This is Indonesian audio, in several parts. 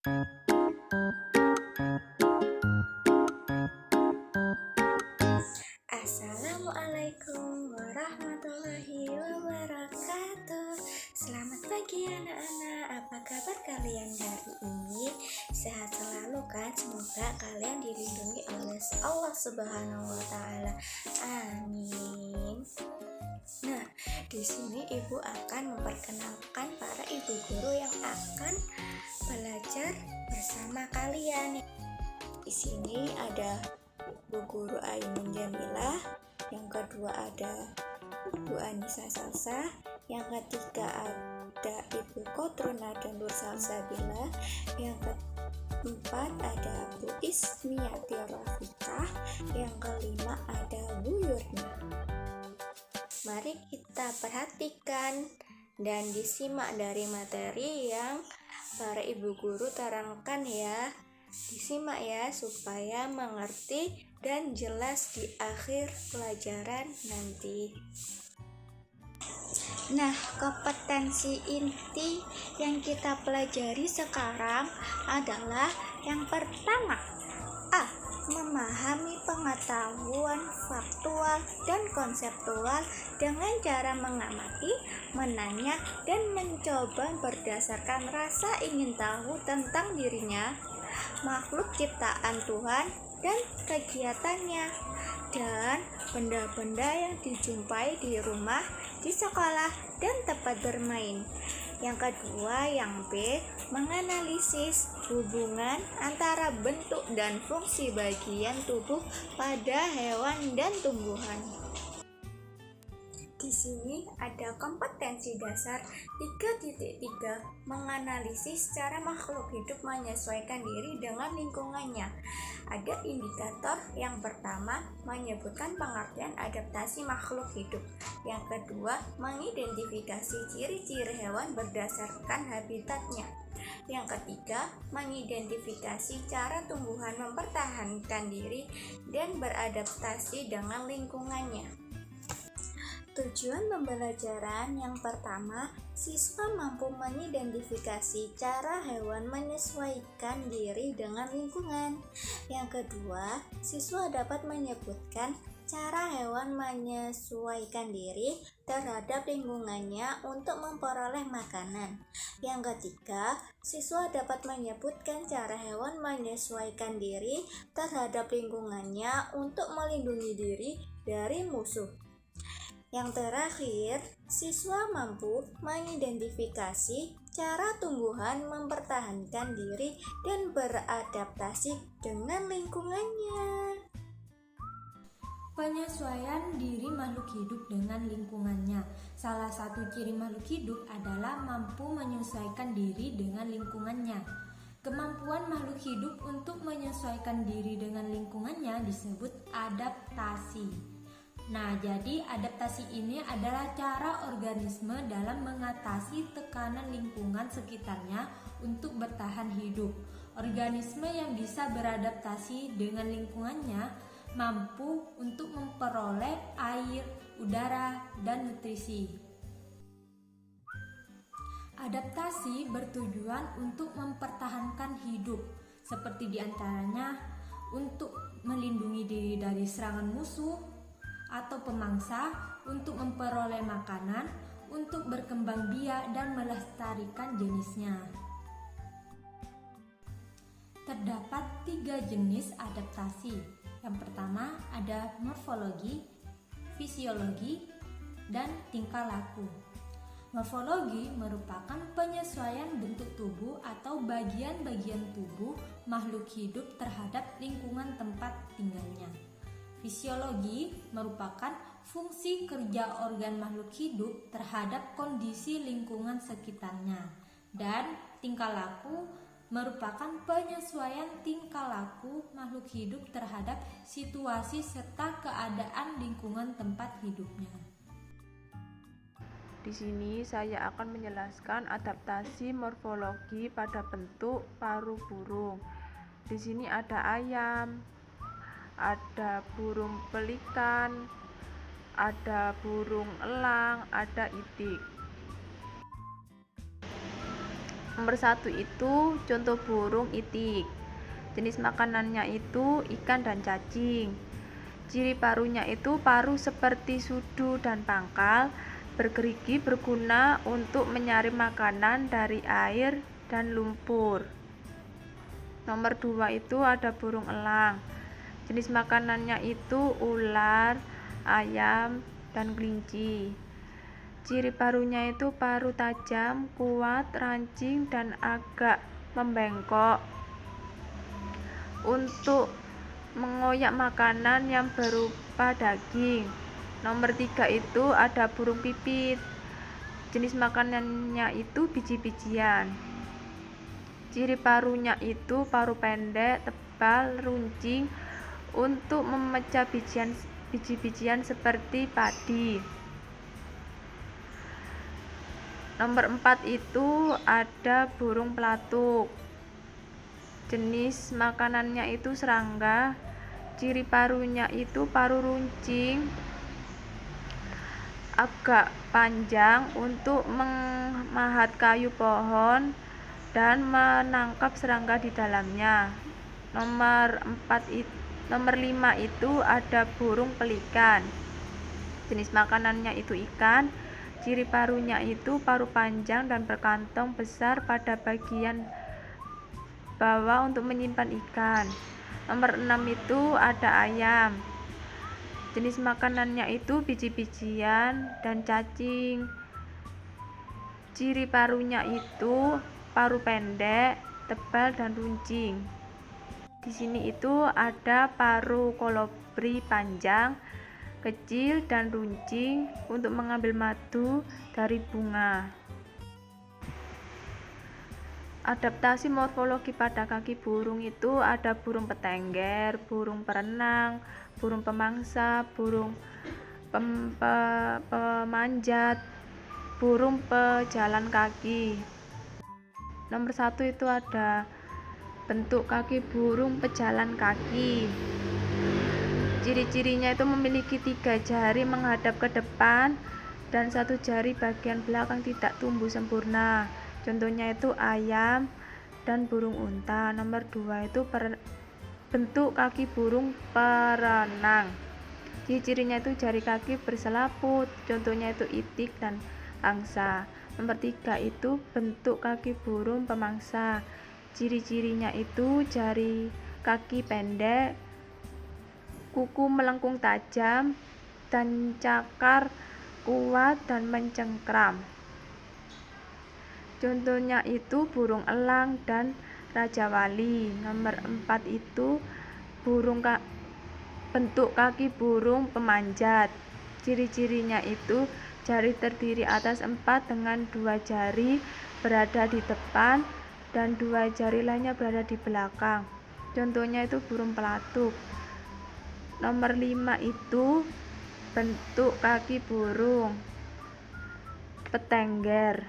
Assalamualaikum warahmatullahi wabarakatuh. Selamat pagi anak-anak. Apa kabar kalian hari ini? Sehat selalu kan? Semoga kalian dilindungi oleh Allah Subhanahu wa taala. Amin. Nah, di sini Ibu akan memperkenalkan para ibu guru yang akan belajar bersama kalian. Di sini ada Bu Guru Ainun Jamilah, yang kedua ada Bu Anissa Salsa, yang ketiga ada Ibu Kotrona dan Nur Salsabila, yang keempat ada Bu Ismiati Rafiqah, yang kelima ada Bu Yurni. Mari kita perhatikan dan disimak dari materi yang para ibu guru terangkan ya. Disimak ya supaya mengerti dan jelas di akhir pelajaran nanti. Nah, kompetensi inti yang kita pelajari sekarang adalah yang pertama, A. Memahami pengetahuan faktual dan konseptual dengan cara mengamati, menanya, dan mencoba berdasarkan rasa ingin tahu tentang dirinya, makhluk ciptaan Tuhan dan kegiatannya, dan benda-benda yang dijumpai di rumah, di sekolah, dan tempat bermain. Yang kedua, yang B, menganalisis hubungan antara bentuk dan fungsi bagian tubuh pada hewan dan tumbuhan. Di sini ada kompetensi dasar 3.3, menganalisis cara makhluk hidup menyesuaikan diri dengan lingkungannya. Ada indikator yang pertama menyebutkan pengertian adaptasi makhluk hidup. Yang kedua, mengidentifikasi ciri-ciri hewan berdasarkan habitatnya. Yang ketiga, mengidentifikasi cara tumbuhan mempertahankan diri dan beradaptasi dengan lingkungannya. Tujuan pembelajaran yang pertama, siswa mampu mengidentifikasi cara hewan menyesuaikan diri dengan lingkungan. Yang kedua, siswa dapat menyebutkan cara hewan menyesuaikan diri terhadap lingkungannya untuk memperoleh makanan. Yang ketiga, siswa dapat menyebutkan cara hewan menyesuaikan diri terhadap lingkungannya untuk melindungi diri dari musuh. Yang terakhir, siswa mampu mengidentifikasi cara tumbuhan mempertahankan diri dan beradaptasi dengan lingkungannya. Penyesuaian diri makhluk hidup dengan lingkungannya. Salah satu ciri makhluk hidup adalah mampu menyesuaikan diri dengan lingkungannya. Kemampuan makhluk hidup untuk menyesuaikan diri dengan lingkungannya disebut adaptasi. Nah, jadi adaptasi ini adalah cara organisme dalam mengatasi tekanan lingkungan sekitarnya untuk bertahan hidup. Organisme yang bisa beradaptasi dengan lingkungannya mampu untuk memperoleh air, udara, dan nutrisi. Adaptasi bertujuan untuk mempertahankan hidup, seperti diantaranya untuk melindungi diri dari serangan musuh atau pemangsa, untuk memperoleh makanan, untuk berkembang biak dan melestarikan jenisnya. Terdapat 3 jenis adaptasi. Yang pertama ada morfologi, fisiologi, dan tingkah laku. Morfologi merupakan penyesuaian bentuk tubuh atau bagian-bagian tubuh makhluk hidup terhadap lingkungan tempat tinggalnya. Fisiologi merupakan fungsi kerja organ makhluk hidup terhadap kondisi lingkungan sekitarnya. Dan tingkah laku merupakan penyesuaian tingkah laku makhluk hidup terhadap situasi serta keadaan lingkungan tempat hidupnya. Di sini saya akan menjelaskan adaptasi morfologi pada bentuk paruh burung. Di sini ada ayam, ada burung pelikan, ada burung elang, ada itik. Nomor 1 itu contoh burung itik. Jenis makanannya itu ikan dan cacing. Ciri parunya itu paru seperti sudu dan pangkal, bergerigi berguna untuk menyaring makanan dari air dan lumpur. Nomor 2 itu ada burung elang. Jenis makanannya itu ular, ayam, dan kelinci. Ciri parunya itu paru tajam, kuat, rancing, dan agak membengkok untuk mengoyak makanan yang berupa daging. Nomor 3 itu ada burung pipit. Jenis makanannya itu biji-bijian. Ciri parunya itu paru pendek, tebal, runcing untuk memecah biji-bijian seperti padi. Nomor 4 itu ada burung pelatuk. Jenis makanannya itu serangga. Ciri parunya itu paru runcing, agak panjang untuk memahat kayu pohon dan menangkap serangga di dalamnya. Nomor 5 itu ada burung pelikan. Jenis makanannya itu ikan. Ciri parunya itu paru panjang dan berkantong besar pada bagian bawah untuk menyimpan ikan. Nomor 6 itu ada ayam. Jenis makanannya itu biji-bijian dan cacing. Ciri parunya itu paru pendek, tebal, dan runcing. Di sini itu ada paru kolibri panjang, kecil, dan runcing untuk mengambil madu dari bunga. Adaptasi morfologi pada kaki burung itu ada burung petengger, burung perenang, burung pemangsa, burung pemanjat, burung pejalan kaki. Nomor 1 itu ada bentuk kaki burung pejalan kaki. Ciri-cirinya itu memiliki 3 jari menghadap ke depan dan 1 jari bagian belakang tidak tumbuh sempurna. Contohnya itu ayam dan burung unta. Nomor 2 itu bentuk kaki burung perenang. Ciri-cirinya itu jari kaki berselaput. Contohnya itu itik dan angsa. Nomor 3 itu bentuk kaki burung pemangsa. Ciri-cirinya itu jari kaki pendek, kuku melengkung tajam, dan cakar kuat dan mencengkram. Contohnya itu burung elang dan rajawali. Nomor 4 itu bentuk kaki burung pemanjat. Ciri-cirinya itu jari terdiri atas 4 dengan 2 jari berada di depan dan 2 jari lainnya berada di belakang. Contohnya itu burung pelatuk. Nomor 5 itu bentuk kaki burung petengger.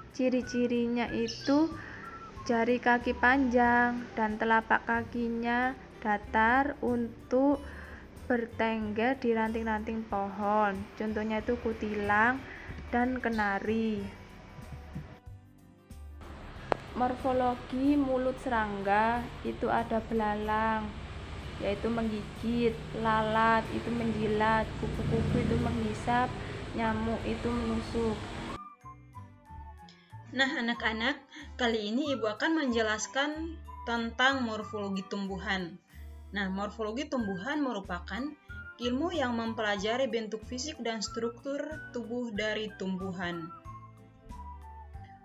Ciri-cirinya itu jari kaki panjang dan telapak kakinya datar untuk bertengger di ranting-ranting pohon. Contohnya itu kutilang dan kenari. Morfologi mulut serangga itu ada belalang, yaitu menggigit, lalat itu menjilat, kupu-kupu itu menghisap, nyamuk itu menusuk. Nah, anak-anak, kali ini Ibu akan menjelaskan tentang morfologi tumbuhan. Nah, morfologi tumbuhan merupakan ilmu yang mempelajari bentuk fisik dan struktur tubuh dari tumbuhan.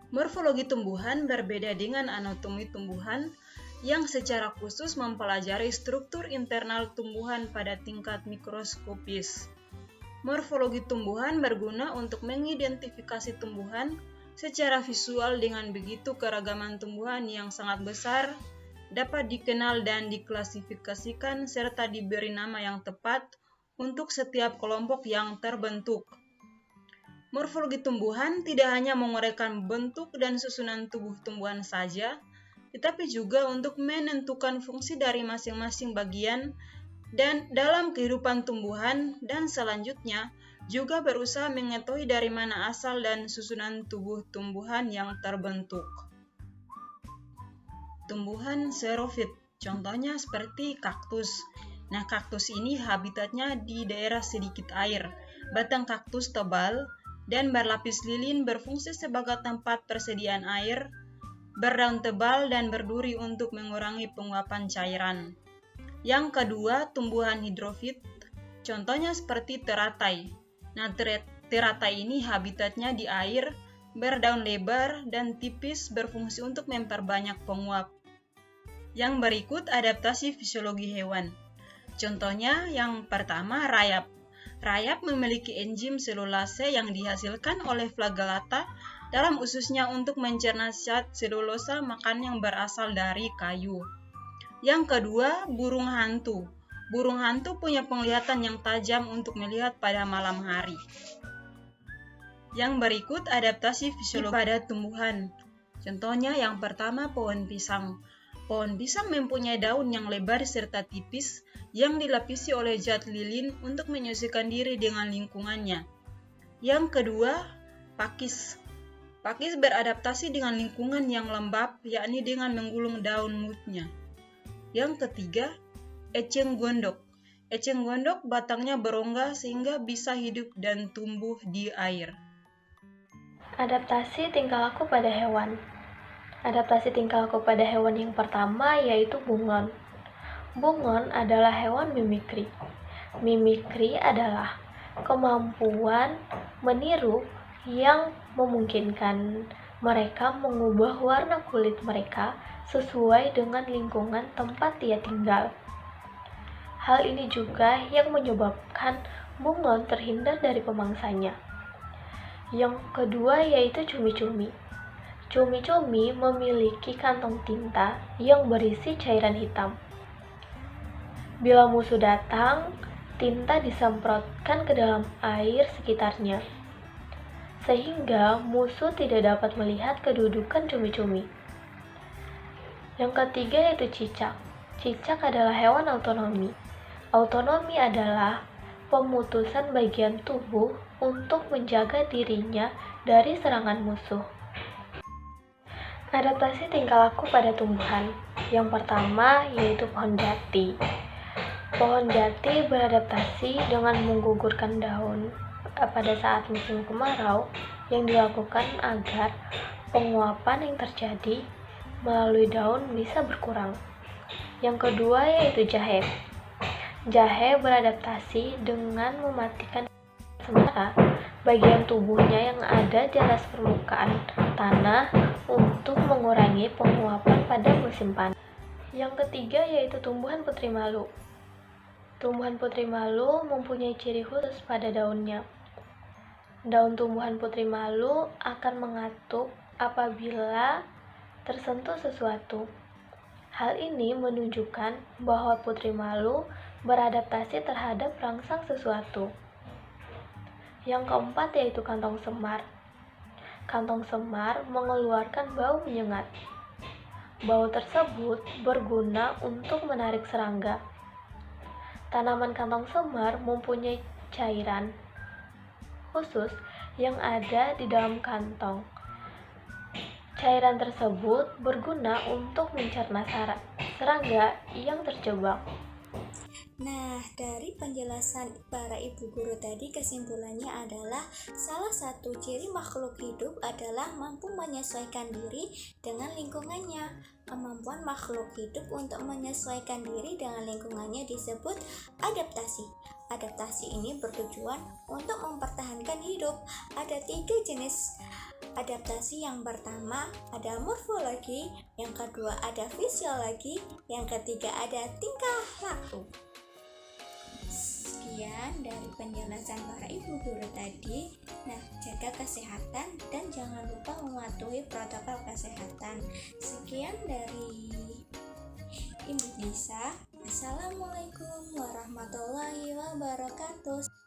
Morfologi tumbuhan berbeda dengan anatomi tumbuhan yang secara khusus mempelajari struktur internal tumbuhan pada tingkat mikroskopis. Morfologi tumbuhan berguna untuk mengidentifikasi tumbuhan secara visual. Dengan begitu, keragaman tumbuhan yang sangat besar dapat dikenal dan diklasifikasikan serta diberi nama yang tepat untuk setiap kelompok yang terbentuk. Morfologi tumbuhan tidak hanya menguraikan bentuk dan susunan tubuh tumbuhan saja, tetapi juga untuk menentukan fungsi dari masing-masing bagian dan dalam kehidupan tumbuhan, dan selanjutnya juga berusaha mengetahui dari mana asal dan susunan tubuh tumbuhan yang terbentuk. Tumbuhan xerofit, contohnya seperti kaktus. Nah, kaktus ini habitatnya di daerah sedikit air. Batang kaktus tebal dan berlapis lilin berfungsi sebagai tempat persediaan air, berdaun tebal dan berduri untuk mengurangi penguapan cairan. Yang kedua, tumbuhan hidrofit, contohnya seperti teratai. Nah, teratai ini habitatnya di air, berdaun lebar dan tipis, berfungsi untuk memperbanyak penguap. Yang berikut adaptasi fisiologi hewan. Contohnya yang pertama, rayap. Rayap memiliki enzim selulase yang dihasilkan oleh flagellata dalam ususnya untuk mencerna zat selulosa makan yang berasal dari kayu. Yang kedua, burung hantu. Burung hantu punya penglihatan yang tajam untuk melihat pada malam hari. Yang berikut adaptasi fisiologi pada tumbuhan. Contohnya yang pertama, pohon pisang. Pohon pisang mempunyai daun yang lebar serta tipis yang dilapisi oleh zat lilin untuk menyesuaikan diri dengan lingkungannya. Yang kedua, pakis. Pakis beradaptasi dengan lingkungan yang lembab, yakni dengan menggulung daun mutnya. Yang ketiga, eceng gondok. Eceng gondok batangnya berongga sehingga bisa hidup dan tumbuh di air. Adaptasi tingkah laku pada hewan. Adaptasi tingkah laku pada hewan yang pertama yaitu bunglon. Bunglon adalah hewan mimikri. Mimikri adalah kemampuan meniru yang memungkinkan mereka mengubah warna kulit mereka sesuai dengan lingkungan tempat dia tinggal. Hal ini juga yang menyebabkan bunglon terhindar dari pemangsanya. Yang kedua yaitu cumi-cumi. Cumi-cumi memiliki kantong tinta yang berisi cairan hitam. Bila musuh datang, tinta disemprotkan ke dalam air sekitarnya, sehingga musuh tidak dapat melihat kedudukan cumi-cumi. Yang ketiga yaitu cicak. Cicak adalah hewan autonomi. Autonomi adalah pemutusan bagian tubuh untuk menjaga dirinya dari serangan musuh. Adaptasi tingkah laku pada tumbuhan. Yang pertama yaitu pohon jati. Pohon jati beradaptasi dengan menggugurkan daun pada saat musim kemarau yang dilakukan agar penguapan yang terjadi melalui daun bisa berkurang. Yang kedua yaitu jahe. Jahe beradaptasi dengan mematikan sementara bagian tubuhnya yang ada di atas permukaan tanah untuk mengurangi penguapan pada musim panas. Yang ketiga yaitu tumbuhan putri malu. Tumbuhan putri malu mempunyai ciri khusus pada daunnya. Daun tumbuhan putri malu akan mengatup apabila tersentuh sesuatu. Hal ini menunjukkan bahwa putri malu beradaptasi terhadap rangsang sesuatu. Yang keempat yaitu kantong semar. Kantong semar mengeluarkan bau menyengat. Bau tersebut berguna untuk menarik serangga. Tanaman kantong semar mempunyai cairan khusus yang ada di dalam kantong. Cairan tersebut berguna untuk mencerna serangga yang terjebak. Nah, dari penjelasan para ibu guru tadi, kesimpulannya adalah salah satu ciri makhluk hidup adalah mampu menyesuaikan diri dengan lingkungannya. Kemampuan makhluk hidup untuk menyesuaikan diri dengan lingkungannya disebut adaptasi. Adaptasi ini bertujuan untuk mempertahankan hidup. Ada 3 jenis adaptasi. Yang pertama ada morfologi, yang kedua ada fisiologi, yang ketiga ada tingkah laku. Sekian dari penjelasan para ibu guru tadi. Nah, jaga kesehatan dan jangan lupa mematuhi protokol kesehatan. Sekian dari Ibu Disa. Assalamualaikum warahmatullahi wabarakatuh.